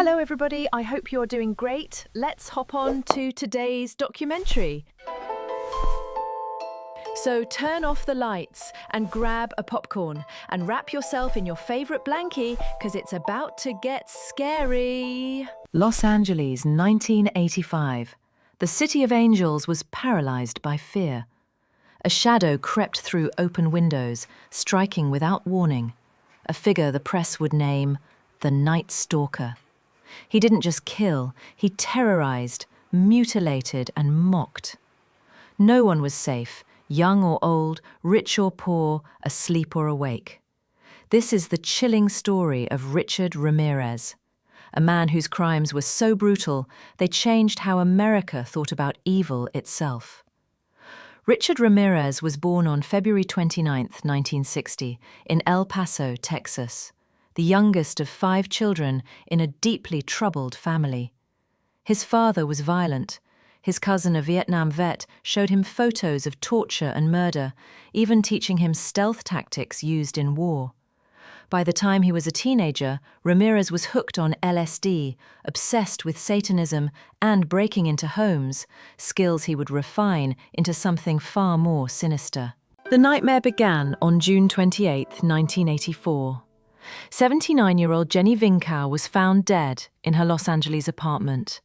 Hello everybody, I hope you're doing great. Let's hop on to today's documentary. So turn off the lights and grab a popcorn and wrap yourself in your favorite blankie because it's about to get scary. Los Angeles, 1985. The City of Angels was paralyzed by fear. A shadow crept through open windows, striking without warning. A figure the press would name the Night Stalker. He didn't just kill, he terrorized, mutilated, and mocked. No one was safe, young or old, rich or poor, asleep or awake. This is the chilling story of Richard Ramirez, a man whose crimes were so brutal they changed how America thought about evil itself. Richard Ramirez was born on February 29, 1960, in El Paso, Texas, the youngest of 5 children in a deeply troubled family. His father was violent. His cousin, a Vietnam vet, showed him photos of torture and murder, even teaching him stealth tactics used in war. By the time he was a teenager, Ramirez was hooked on LSD, obsessed with Satanism and breaking into homes, skills he would refine into something far more sinister. The nightmare began on June 28, 1984. 79-year-old Jenny Vinkow was found dead in her Los Angeles apartment.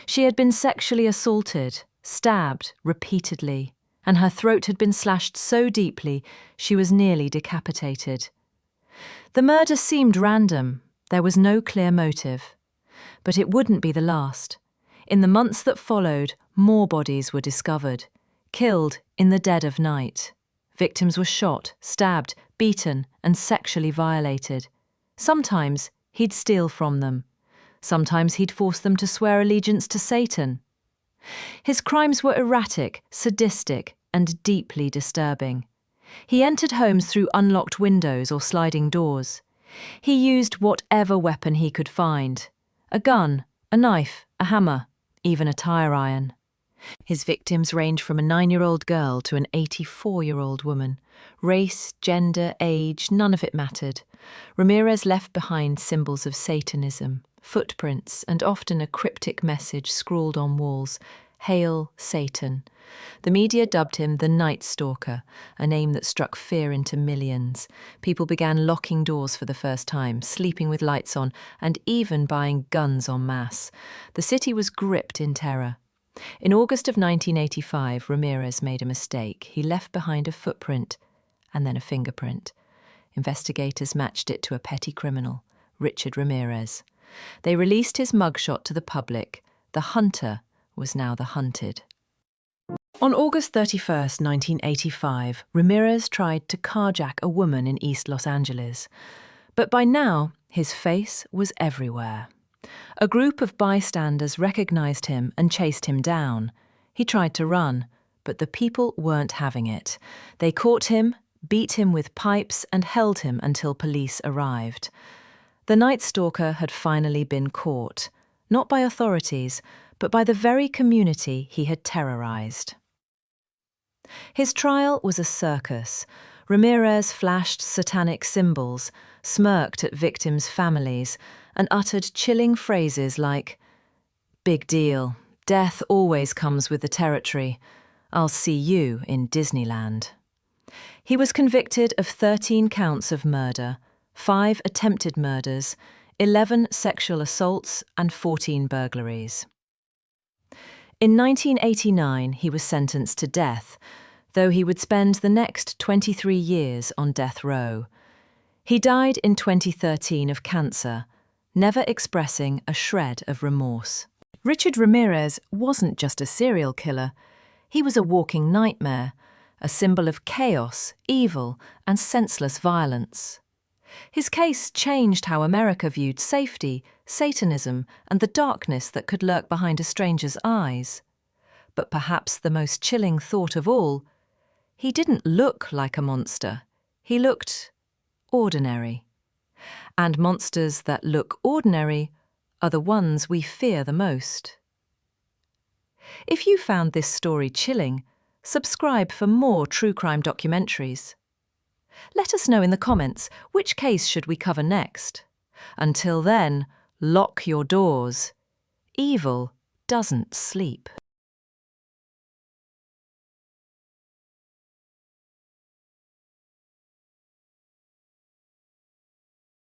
She had been sexually assaulted, stabbed repeatedly, and her throat had been slashed so deeply she was nearly decapitated. The murder seemed random. There was no clear motive. But it wouldn't be the last. In the months that followed, more bodies were discovered, killed in the dead of night. Victims were shot, stabbed, beaten, and sexually violated. Sometimes he'd steal from them. Sometimes he'd force them to swear allegiance to Satan. His crimes were erratic, sadistic, and deeply disturbing. He entered homes through unlocked windows or sliding doors. He used whatever weapon he could find: a gun, a knife, a hammer, even a tire iron. His victims range from a 9-year-old girl to an 84-year-old woman. Race, gender, age, none of it mattered. Ramirez left behind symbols of Satanism, footprints, and often a cryptic message scrawled on walls: "Hail Satan." The media dubbed him the Night Stalker, a name that struck fear into millions. People began locking doors for the first time, sleeping with lights on, and even buying guns en masse. The city was gripped in terror. In August of 1985, Ramirez made a mistake. He left behind a footprint and then a fingerprint. Investigators matched it to a petty criminal, Richard Ramirez. They released his mugshot to the public. The hunter was now the hunted. On August 31, 1985, Ramirez tried to carjack a woman in East Los Angeles. But by now, his face was everywhere. A group of bystanders recognized him and chased him down. He tried to run, but the people weren't having it. They caught him, beat him with pipes, and held him until police arrived. The Night Stalker had finally been caught, not by authorities, but by the very community he had terrorized. His trial was a circus. Ramirez flashed satanic symbols, smirked at victims' families, and uttered chilling phrases like, "Big deal. Death always comes with the territory. I'll see you in Disneyland." He was convicted of 13 counts of murder, 5 attempted murders, 11 sexual assaults, and 14 burglaries. In 1989, he was sentenced to death, though he would spend the next 23 years on death row. He died in 2013 of cancer, never expressing a shred of remorse. Richard Ramirez wasn't just a serial killer. He was a walking nightmare, a symbol of chaos, evil, and senseless violence. His case changed how America viewed safety, Satanism, and the darkness that could lurk behind a stranger's eyes. But perhaps the most chilling thought of all, he didn't look like a monster. He looked ordinary. And monsters that look ordinary are the ones we fear the most. If you found this story chilling, subscribe for more true crime documentaries. Let us know in the comments which case should we cover next. Until then, Lock your doors. Evil doesn't sleep.